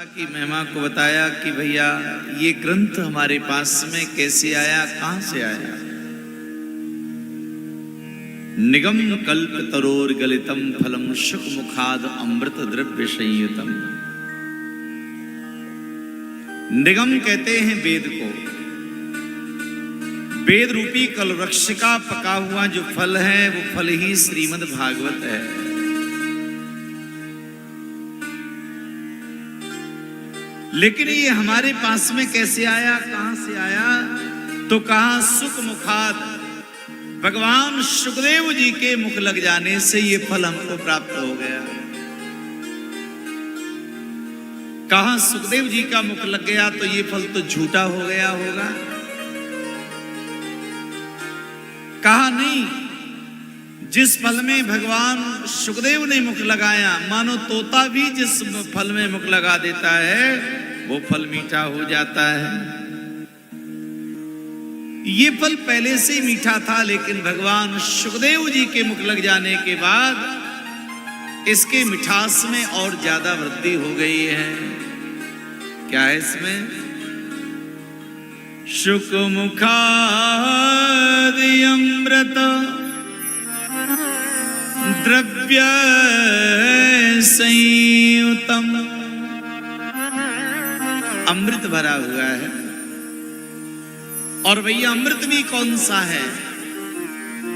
की महिमा को बताया कि भैया ये ग्रंथ हमारे पास में कैसे आया, कहां से आया। निगम कल्प तरोर गलितम फलम शुक मुखाद अमृत द्रव्य संयुतम। निगम कहते हैं वेद को। वेद रूपी कल वृक्ष का पका हुआ जो फल है वो फल ही श्रीमद् भागवत है। लेकिन ये हमारे पास में कैसे आया, कहां से आया, तो कहा सुख मुखाद, भगवान सुखदेव जी के मुख लग जाने से ये फल हमको प्राप्त हो गया। कहा सुखदेव जी का मुख लग गया तो ये फल तो झूठा हो गया होगा। कहा नहीं, जिस फल में भगवान सुखदेव ने मुख लगाया, मानो तोता भी जिस फल में मुख लगा देता है वो फल मीठा हो जाता है। ये फल पहले से ही मीठा था, लेकिन भगवान सुखदेव जी के मुख लग जाने के बाद इसके मिठास में और ज्यादा वृद्धि हो गई है। क्या है इसमें? शुक मुखादि अमृत द्रव्य संयुतम। अमृत भरा हुआ है। और भैया अमृत भी कौन सा है?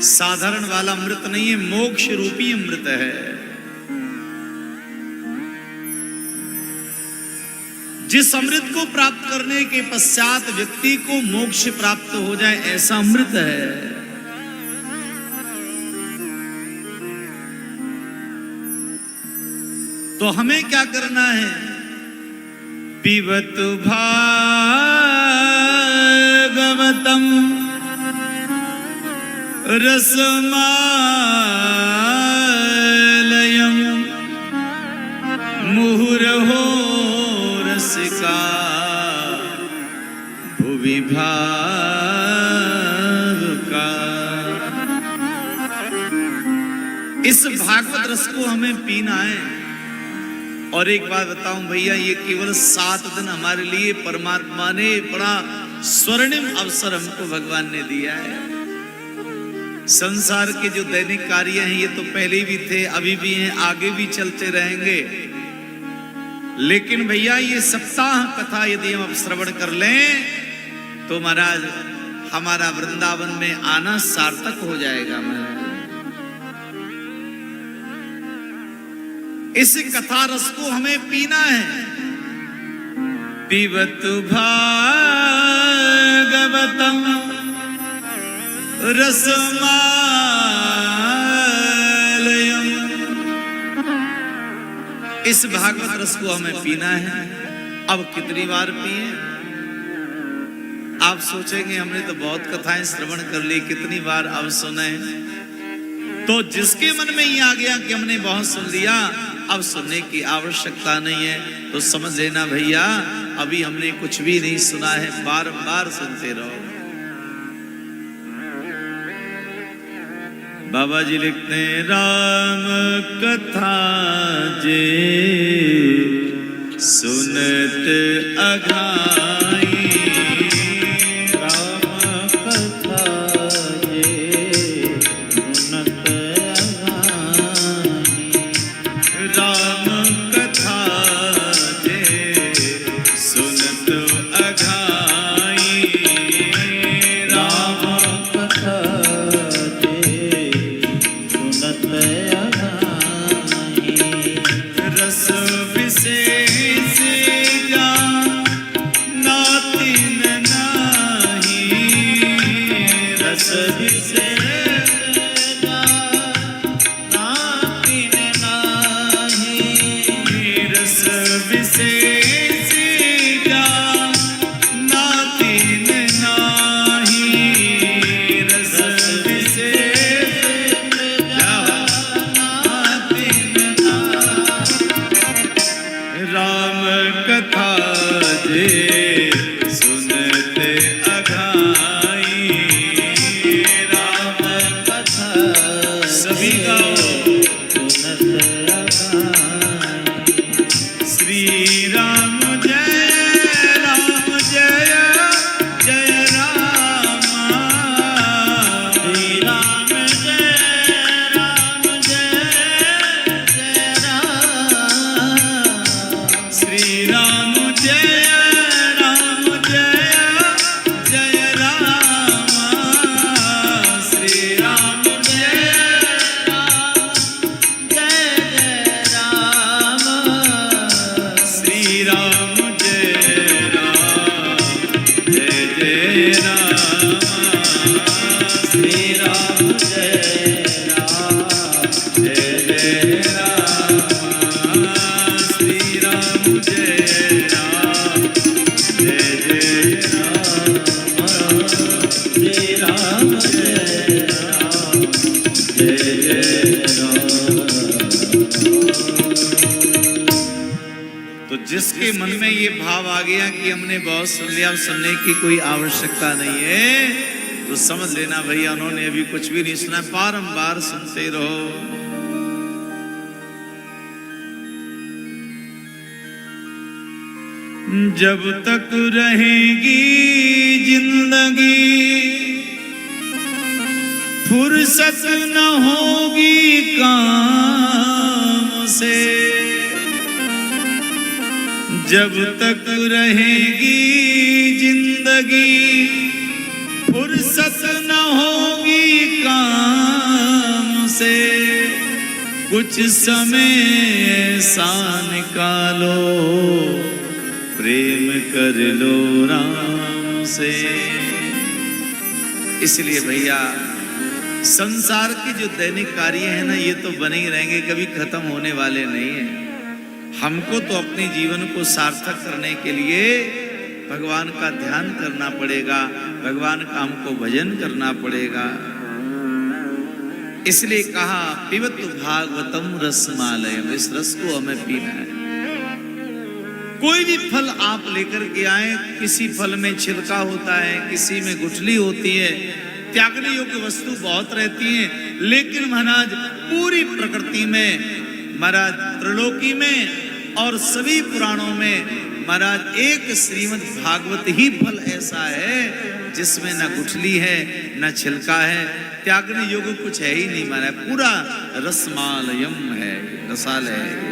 साधारण वाला अमृत नहीं है, मोक्ष रूपी अमृत है। जिस अमृत को प्राप्त करने के पश्चात व्यक्ति को मोक्ष प्राप्त हो जाए, ऐसा अमृत है। तो हमें क्या करना है? पिबतु भागवतम रसमालयम मुहुरहो रसिका भुवि भावुका। इस भागवत रस को हमें पीना है। और एक बात बताऊं भैया, ये केवल 7 दिन हमारे लिए परमात्मा ने बड़ा स्वर्णिम अवसर हमको भगवान ने दिया है। संसार के जो दैनिक कार्य हैं ये तो पहले भी थे, अभी भी हैं, आगे भी चलते रहेंगे। लेकिन भैया ये सप्ताह कथा यदि हम श्रवण कर लें तो महाराज हमारा वृंदावन में आना सार्थक हो जाएगा। महाराज इस कथा रस को हमें पीना है। पिबतु भागवतम रसमालयम। इस भागवत रस को हमें पीना है। अब कितनी बार पिए? आप सोचेंगे हमने तो बहुत कथाएं श्रवण कर ली, कितनी बार अब सुने? तो जिसके मन में ये आ गया कि हमने बहुत सुन लिया, अब सुनने की आवश्यकता नहीं है, तो समझ लेना भैया अभी हमने कुछ भी नहीं सुना है, बार-बार सुनते रहो। बाबा जी लिखते हैं, राम कथा जे सुनत अघाई। श्री राम राम जय जय राम, श्री राम जय जय राम, श्री राम जय जिसके मन में ये भाव आ गया कि हमने बहुत सुन लिया, अब सुनने की कोई आवश्यकता नहीं है, तो समझ लेना भैया उन्होंने अभी कुछ भी नहीं सुना, बारंबार सुनते रहो। जब तक रहेगी जिंदगी फुर्सत न होगी काम से, जब तक रहेगी जिंदगी फुर्सत न होगी काम से, कुछ समय ऐसा निकालो प्रेम कर लो राम से। इसलिए भैया संसार के जो दैनिक कार्य है ना, ये तो बने ही रहेंगे, कभी खत्म होने वाले नहीं है। हमको तो अपने जीवन को सार्थक करने के लिए भगवान का ध्यान करना पड़ेगा, भगवान का हमको भजन करना पड़ेगा। इसलिए कहा पिबत भागवतम रसमालयम, इस रस को हमें पीना है। कोई भी फल आप लेकर के आए, किसी फल में छिलका होता है, किसी में गुठली होती है, त्यागने योग्य वस्तु बहुत रहती है, लेकिन महाराज पूरी प्रकृति में, महाराज त्रिलोकी में और सभी पुराणों में महाराज एक श्रीमद् भागवत ही फल ऐसा है जिसमें न गुठली है न छिलका है, त्यागने योग्य कुछ है ही नहीं महाराज, पूरा रसमालयम है, रसालय है।